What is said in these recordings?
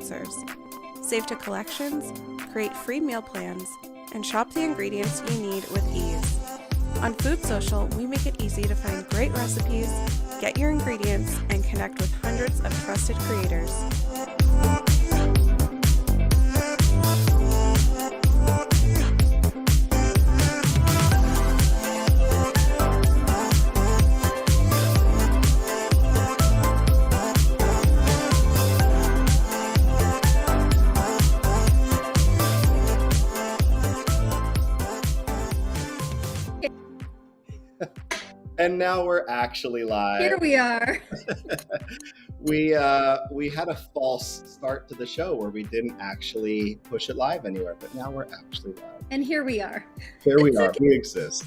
mixers. Save to collections, create free meal plans, and shop the ingredients you need with ease. On Food Social, we make it easy to find great recipes, get your ingredients, and connect with hundreds of trusted creators. And now we're actually live. Here we are. We had a false start to the show where we didn't actually push it live anywhere, but now we're actually live. And here we are. Here we are. We exist.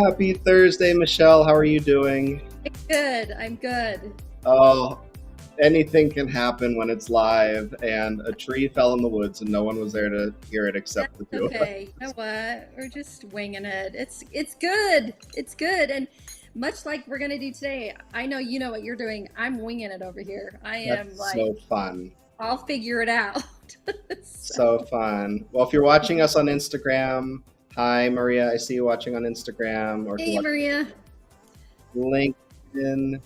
Happy Thursday, Michelle. How are you doing? Good. I'm good. Oh, anything can happen when it's live, and a tree fell in the woods and no one was there to hear it except the two of us. Okay, you know what? We're just winging it. It's good. It's good. And much like we're gonna do today, I know you know what you're doing. I'm winging it over here. That's so fun. I'll figure it out. So fun. Well, if you're watching us on Instagram, hi Maria, I see you watching on Instagram. Or hey Maria. LinkedIn,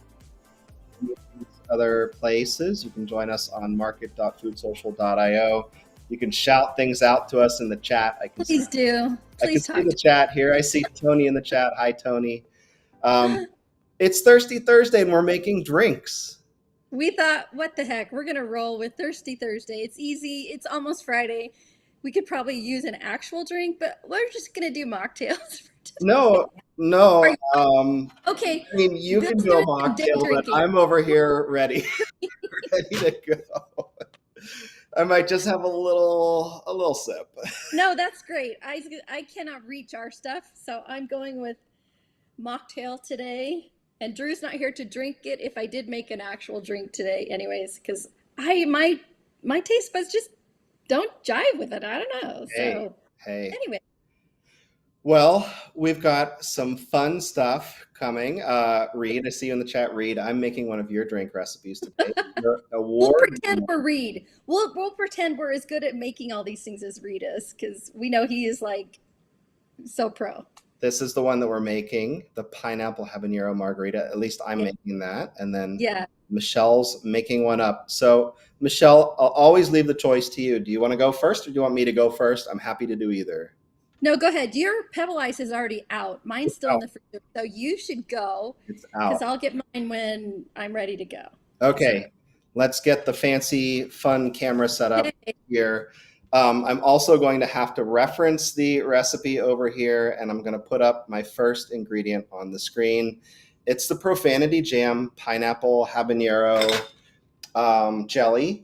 other places. You can join us on market.foodsocial.io. You can shout things out to us in the chat. Please do. Please I can see the chat here. I see Tony in the chat. Hi, Tony. It's Thirsty Thursday and we're making drinks. We thought, what the heck? We're going to roll with Thirsty Thursday. It's easy. It's almost Friday. We could probably use an actual drink, but we're just going to do mocktails for today. No. Okay. I mean, you can do a mocktail, but I'm over here ready to go. I might just have a little sip. No, that's great. I cannot reach our stuff, so I'm going with mocktail today. And Drew's not here to drink it if I did make an actual drink today anyways, because my taste buds just don't jive with it. I don't know. Hey. Anyway. Well, we've got some fun stuff coming. Reed, I see you in the chat. Reed, I'm making one of your drink recipes today. We'll pretend we're Reed. We'll pretend we're as good at making all these things as Reed is, because we know he is like so pro. This is the one that we're making, the pineapple habanero margarita. At least I'm making that. And then Michelle's making one up. So Michelle, I'll always leave the choice to you. Do you want to go first or do you want me to go first? I'm happy to do either. No, go ahead. Your pebble ice is already out. Mine's still in the freezer. So you should go. It's out. Because I'll get mine when I'm ready to go. Okay. Let's get the fancy, fun camera set up here. I'm also going to have to reference the recipe over here, and I'm going to put up my first ingredient on the screen. It's the Profanity Jam Pineapple Habanero Jelly.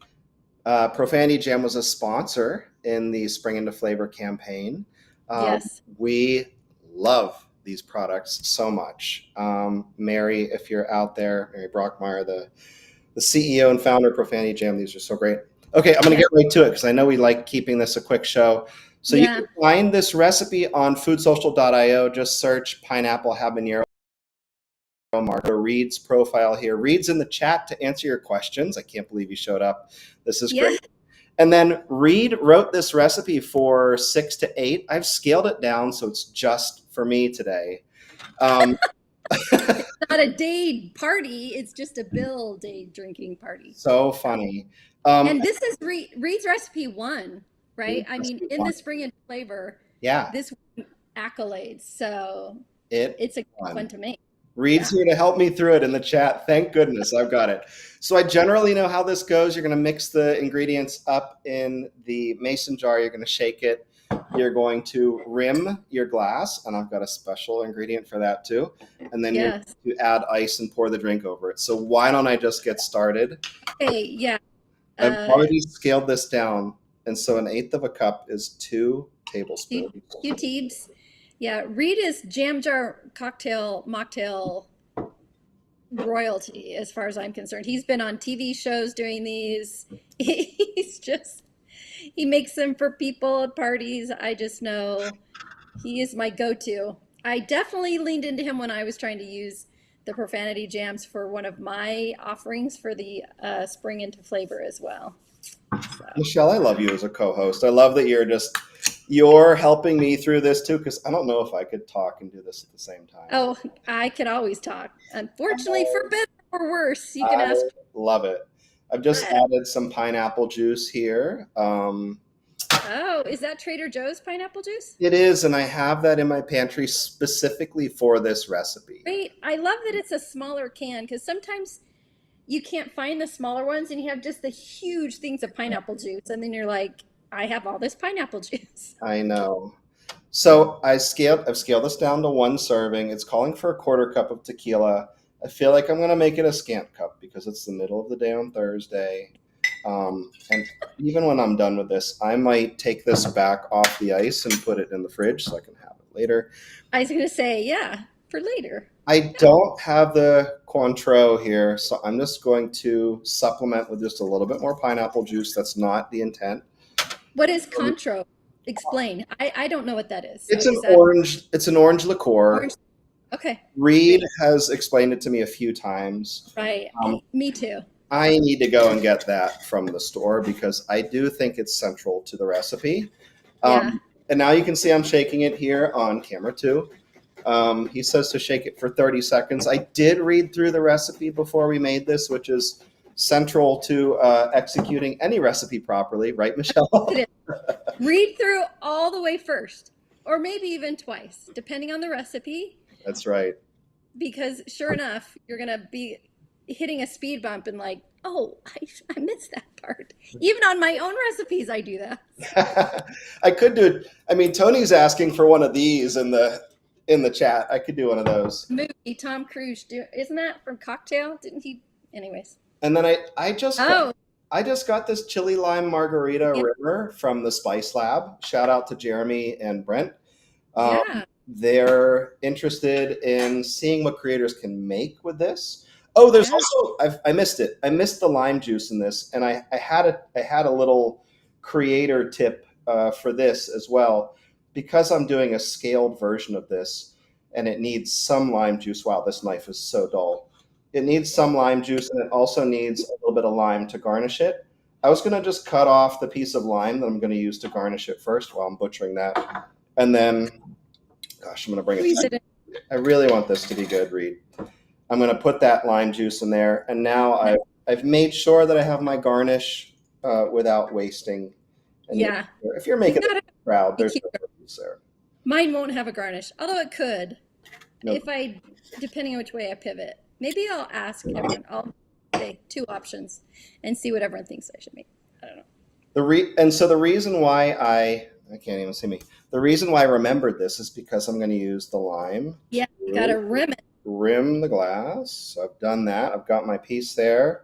Profanity Jam was a sponsor in the Spring into Flavor campaign. Yes. We love these products so much. Mary, if you're out there, Mary Brockmeyer, the CEO and founder of Profanity Jam, these are so great. Okay, I'm going to get right to it because I know we like keeping this a quick show. So you can find this recipe on foodsocial.io. Just search pineapple habanero margarita. Reed's profile here. Reed's in the chat to answer your questions. I can't believe you showed up. This is great. And then Reed wrote this recipe for 6 to 8. I've scaled it down so it's just for me today. It's not a day party. It's just a Bill day drinking party. So funny. And this is Reed's recipe 1, right? I mean, in the Spring and Flavor. Yeah. This accolades. So it's a good one to make. Reed's here to help me through it in the chat. Thank goodness I've got it. So I generally know how this goes. You're going to mix the ingredients up in the mason jar. You're going to shake it. You're going to rim your glass, and I've got a special ingredient for that too. And then you're going to add ice and pour the drink over it. So why don't I just get started? Hey, yeah. I've already scaled this down. And so 1/8 of a cup is 2 tablespoons. 2 teaspoons. Yeah, Reed is jam jar mocktail royalty as far as I'm concerned. He's been on TV shows doing these. He makes them for people at parties. I just know he is my go-to. I definitely leaned into him when I was trying to use the profanity jams for one of my offerings for the spring into flavor as well. So. Michelle, I love you as a co-host. I love that you're helping me through this too, because I don't know if I could talk and do this at the same time. Oh, I could always talk. Unfortunately, for better or worse, you can I ask. love it. I've just added some pineapple juice here. Oh, is that Trader Joe's pineapple juice? It is, and I have that in my pantry specifically for this recipe. Great. I love that it's a smaller can because sometimes you can't find the smaller ones and you have just the huge things of pineapple juice. And then you're like, I have all this pineapple juice. I know. So I've scaled this down to 1 serving. It's calling for a 1/4 cup of tequila. I feel like I'm going to make it a scant cup because it's the middle of the day on Thursday. And even when I'm done with this, I might take this back off the ice and put it in the fridge so I can have it later. I was going to say, yeah, for later. I don't have the Cointreau here, so I'm just going to supplement with just a little bit more pineapple juice. That's not the intent. What is Cointreau? Explain. I don't know what that is. It's an orange liqueur. Orange? Okay. Reed has explained it to me a few times. Right. Me too. I need to go and get that from the store because I do think it's central to the recipe. And now you can see I'm shaking it here on camera too. He says to shake it for 30 seconds. I did read through the recipe before we made this, which is central to executing any recipe properly. Right, Michelle? Read through all the way first, or maybe even twice, depending on the recipe. That's right. Because sure enough, you're going to be hitting a speed bump and like, oh, I missed that part. Even on my own recipes, I do that. I could do it. I mean, Tony's asking for one of these in the chat. I could do one of those. Movie Tom Cruise, isn't that from Cocktail? Didn't he? Anyways. And then I just got this chili lime margarita rimmer from the Spice Lab. Shout out to Jeremy and Brent. They're interested in seeing what creators can make with this. Oh, there's also I missed it. I missed the lime juice in this, and I had a little creator tip for this as well, because I'm doing a scaled version of this, and it needs some lime juice. Wow, this knife is so dull. It needs some lime juice, and it also needs a little bit of lime to garnish it. I was going to just cut off the piece of lime that I'm going to use to garnish it first while I'm butchering that, and then, gosh, I'm going to bring it back. I really want this to be good, Reed. I'm going to put that lime juice in there, and now I've made sure that I have my garnish without wasting. And if you're making a crowd, there's no purpose there. Mine won't have a garnish, although it could, depending on which way I pivot. Maybe I'll ask everyone. I'll say 2 options and see what everyone thinks I should make. I don't know. So the reason why I can't even see me. The reason why I remembered this is because I'm going to use the lime. Yeah, you got to rim it. Rim the glass. So I've done that. I've got my piece there.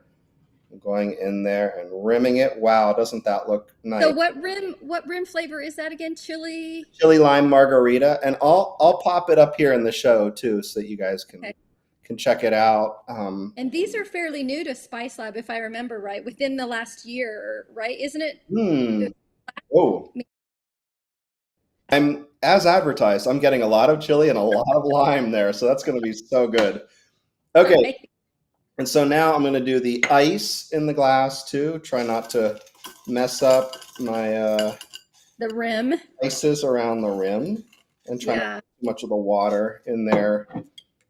I'm going in there and rimming it. Wow, doesn't that look nice? So what rim flavor is that again? Chili lime margarita, and I'll pop it up here in the show too, so that you guys can check it out. And these are fairly new to Spice Lab, if I remember right, within the last year, right? Isn't it? Oh. I'm as advertised. I'm getting a lot of chili and a lot of lime there, so that's going to be so good. Okay, and so now I'm going to do the ice in the glass too. Try not to mess up my the rim. Ices around the rim, and try not to put too much of the water in there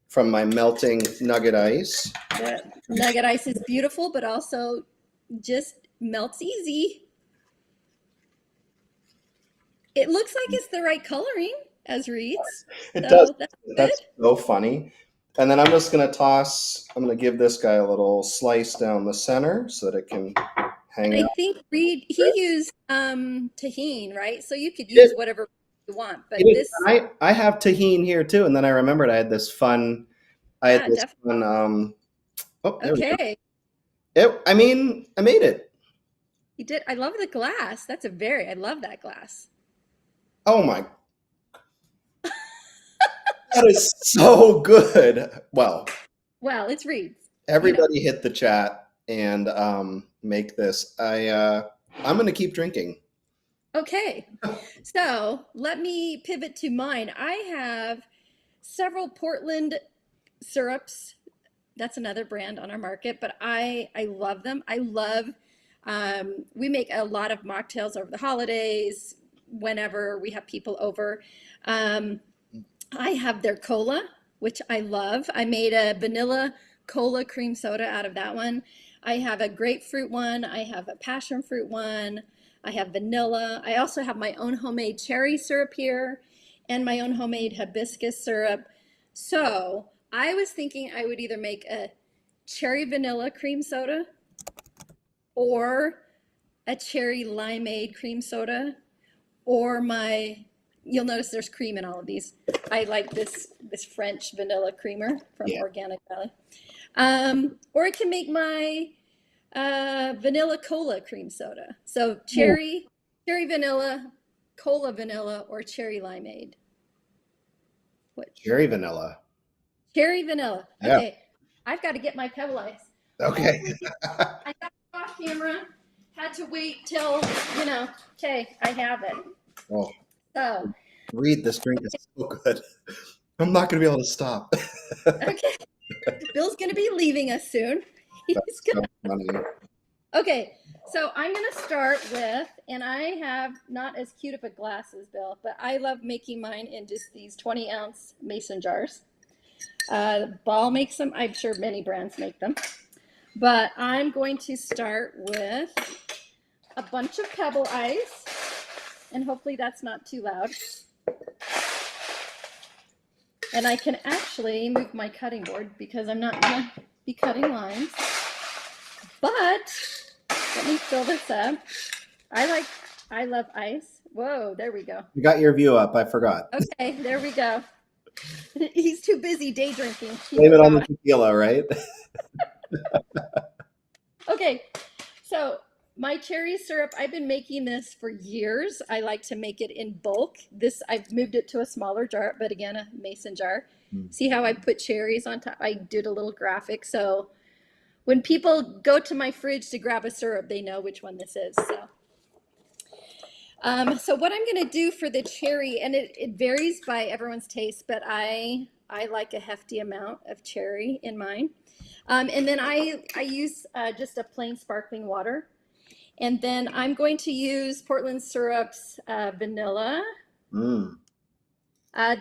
from my melting nugget ice. The nugget ice is beautiful, but also just melts easy. It looks like it's the right coloring as reads. It does. That's so funny. And then I'm just going to give this guy a little slice down the center so that it can hang out. I think Reed, he used tahini, right? So you could use whatever you want. But I have tahini here too. And then I remembered I had this fun, oh, there we go. I made it. You did. I love the glass. I love that glass. Oh my. That is so good. Well, it's Reed's. Everybody hit the chat and make this. I'm going to keep drinking. Okay. So let me pivot to mine. I have several Portland syrups That's another brand on our market, but I love them. I love, we make a lot of mocktails over the holidays, whenever we have people over. Um, I have their cola, which I love. I made a vanilla cola cream soda out of that one. I have a grapefruit one. I have a passion fruit one. I have vanilla. I also have my own homemade cherry syrup here and my own homemade hibiscus syrup. So I was thinking I would either make a cherry vanilla cream soda or a cherry limeade cream soda, or you'll notice there's cream in all of these. I like this French vanilla creamer from Yeah. Organic Valley. Or I can make my vanilla cola cream soda. So cherry vanilla, cola vanilla, or cherry limeade. What? Cherry vanilla. Cherry vanilla. Yeah. Okay, I've got to get my pebble ice. Okay. I got it off camera. Had to wait till, okay, I have it. Oh, So, Reed, this drink is so good. I'm not going to be able to stop. okay. Bill's going to be leaving us soon. That's so funny. Okay, so I'm going to start with, and I have not as cute of a glass as Bill, but I love making mine in just these 20-ounce mason jars. Ball makes them. I'm sure many brands make them. But I'm going to start with a bunch of pebble ice, and hopefully that's not too loud. And I can actually move my cutting board because I'm not going to be cutting lines. But let me fill this up. I love ice. Whoa, there we go. You got your view up. I forgot. Okay, there we go. He's too busy day drinking. Blame it on the tequila, right? Okay, so my cherry syrup, I've been making this for years. I like to make it in bulk. I've moved it to a smaller jar, but again, a mason jar. See how I put cherries on top? I did a little graphic. So when people go to my fridge to grab a syrup, they know which one this is. So what I'm going to do for the cherry, and it varies by everyone's taste, but I like a hefty amount of cherry in mine. And then I use just a plain sparkling water. And then I'm going to use Portland Syrup's vanilla.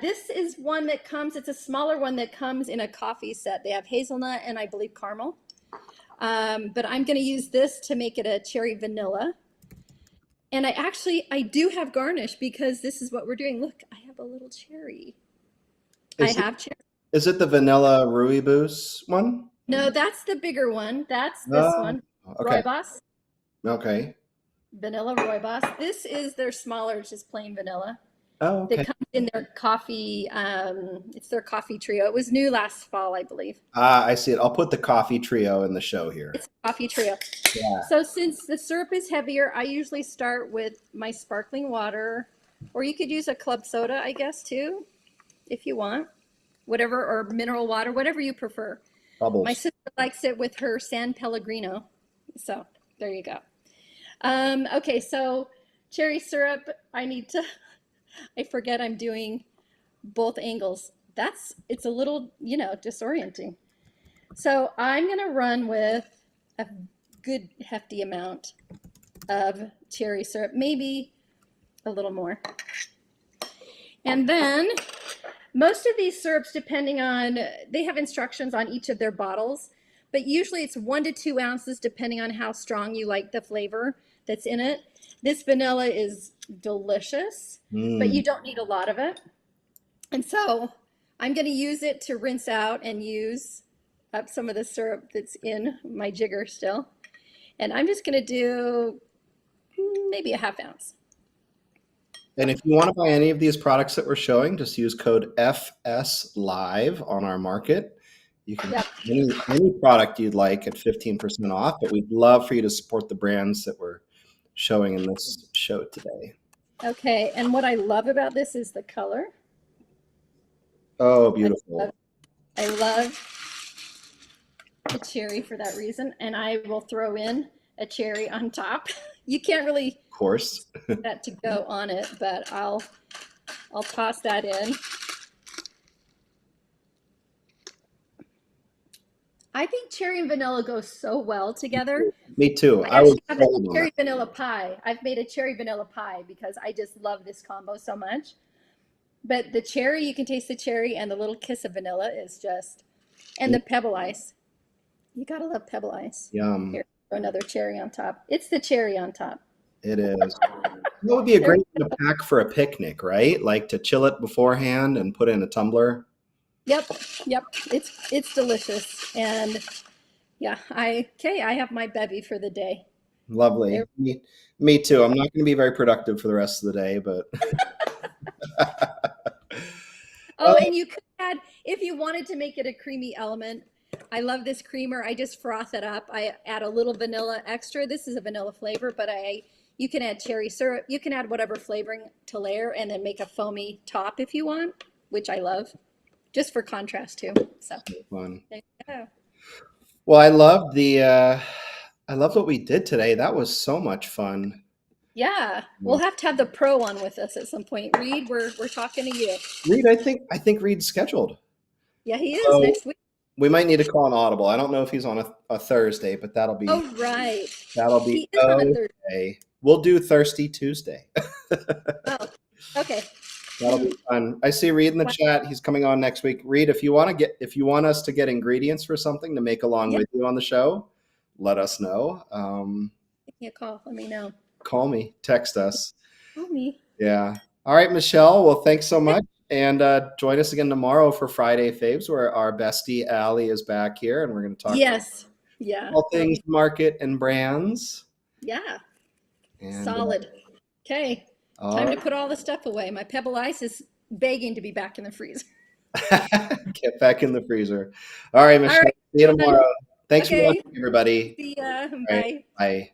This is one that it's a smaller one that comes in a coffee set. They have hazelnut and I believe caramel. But I'm going to use this to make it a cherry vanilla. And I do have garnish because this is what we're doing. Look, I have a little cherry. I have cherry. Is it the vanilla Rooibos one? No, that's the bigger one. That's this one. Okay. Rooibos. Okay. Vanilla Rooibos. This is their smaller, just plain vanilla. Oh, okay. That comes in their coffee. It's their coffee trio. It was new last fall, I believe. I see it. I'll put the coffee trio in the show here. It's a coffee trio. Yeah. So since the syrup is heavier, I usually start with my sparkling water, or you could use a club soda, I guess, too, if you want. Whatever, or mineral water, whatever you prefer. Bubbles. My sister likes it with her San Pellegrino. So there you go. Okay, so cherry syrup, I forget I'm doing both angles. It's a little, disorienting. So I'm going to run with a good hefty amount of cherry syrup, maybe a little more. And then most of these syrups, they have instructions on each of their bottles, but usually it's 1 to 2 ounces depending on how strong you like the flavor that's in it. This vanilla is delicious, but you don't need a lot of it. And so I'm going to use it to rinse out and use up some of the syrup that's in my jigger still. And I'm just going to do maybe a ½ ounce. And if you want to buy any of these products that we're showing, just use code FSLive on our market. You can get any product you'd like at 15% off, but we'd love for you to support the brands that we're showing in this show today. Okay, and what I love about this is the color. Oh, beautiful. I love the cherry for that reason, and I will throw in a cherry on top. You can't really Of course. that to go on it, but I'll toss that in. I think cherry and vanilla go so well together. Me too. I I was actually have a sold on that. cherry vanilla pie. I've made a cherry vanilla pie because I just love this combo so much. But the cherry, you can taste the cherry, and the little kiss of vanilla is just, and the pebble ice. You gotta love pebble ice. Yum. Here, throw another cherry on top. It's the cherry on top. It is. That would be a great thing to pack for a picnic, right? Like to chill it beforehand and put in a tumbler. Yep, yep. It's delicious. And yeah, I have my bevy for the day. Lovely. There. Me too. I'm not going to be very productive for the rest of the day, but Oh, and you could add, if you wanted to make it a creamy element, I love this creamer. I just froth it up. I add a little vanilla extra. This is a vanilla flavor, but you can add cherry syrup. You can add whatever flavoring to layer and then make a foamy top if you want, which I love, just for contrast too. So fun. there you go. Well, I loved what we did today. That was so much fun. Yeah, we'll have to have the pro on with us at some point. Reed, we're talking to you. Reed, I think Reed's scheduled. Yeah, he is So next week. we might need to call an audible. I don't know if he's on a Thursday, but that'll be Oh, right. be He is on a Thursday. okay. We'll do Thirsty Tuesday. Oh, okay. That'll be fun. I see Reed in the chat. He's coming on next week. Reed, if you want us to get ingredients for something to make along Yep. with you on the show, let us know. Give me a call. Let me know. Call me, text us. Call me. Yeah. All right, Michelle. Well, thanks so much. And join us again tomorrow for Friday Faves, where our bestie Allie is back here, and we're going to talk Yes. Yeah. all things market and brands. Yeah. And, Solid. Okay. all Time right. to put all the stuff away. My pebble ice is begging to be back in the freezer. Get back in the freezer. All right, Michelle. All right. See you tomorrow. Thanks for Okay. watching, everybody. See ya. All Bye. right, bye.